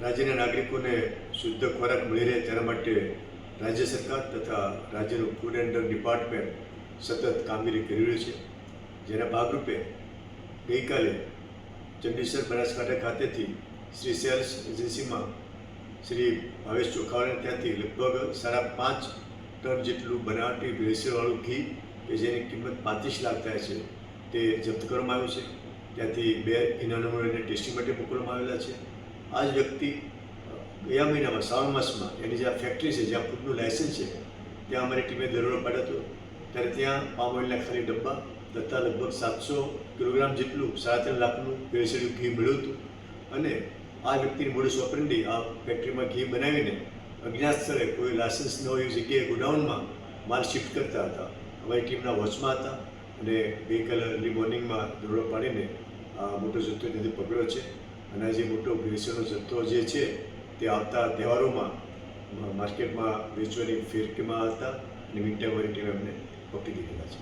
રાજ્યના નાગરિકોને શુદ્ધ ખોરાક મળી રહે તેના માટે રાજ્ય સરકાર તથા રાજ્યનું ફૂડ એન્ડ ડ્રગ ડિપાર્ટમેન્ટ સતત કામગીરી કરી રહ્યું છે, જેના ભાગરૂપે ગઈકાલે ચંડીસર બનાસકાંઠા ખાતેથી શ્રી સેલ્સ એજન્સીમાં શ્રી ભાવેશ ચોખાવાળાને ત્યાંથી લગભગ 5.5 ટન જેટલું બનાવટી ભેળસેળવાળું ઘી કે જેની કિંમત 35 લાખ થાય છે તે જપ્ત કરવામાં આવ્યું છે. ત્યાંથી 2 ઘીના નમૂનાને ટેસ્ટિંગ માટે મોકલવામાં આવેલા છે. આ જ વ્યક્તિ ગયા મહિનામાં શ્રાવણ માસમાં એની જે ફેક્ટરી છે જ્યાં ફૂડનું લાયસન્સ છે ત્યાં અમારી ટીમે દરોડો પાડ્યો હતો. ત્યારે ત્યાં પામ ઓઇલના ખાલી ડબ્બા તથા લગભગ 700 કિલોગ્રામ જેટલું 3.5 લાખનું ભેળસેળિયું ઘી મળ્યું હતું. અને આ વ્યક્તિની મોડસ ઓપરેન્ડી આ ફેક્ટરીમાં ઘી બનાવીને અજ્ઞાત સ્થળે કોઈ લાયસન્સ ન હોય એવી જગ્યાએ ગોડાઉનમાં માલ શિફ્ટ કરતા હતા. અમારી ટીમના વોચમાં હતા અને ગઈકાલે અર્લી મોર્નિંગમાં દરોડો પાડીને આ મોટો જથ્થો ત્યાંથી પકડ્યો છે. અને આ જે મોટો ભેળસેળનો જથ્થો જે છે તે આવતા તહેવારોમાં માર્કેટમાં વેચવાની ફિરકીમાં હતા અને મીન ટાઈમ અમારી ટીમે અમને પકડી દીધેલા છે.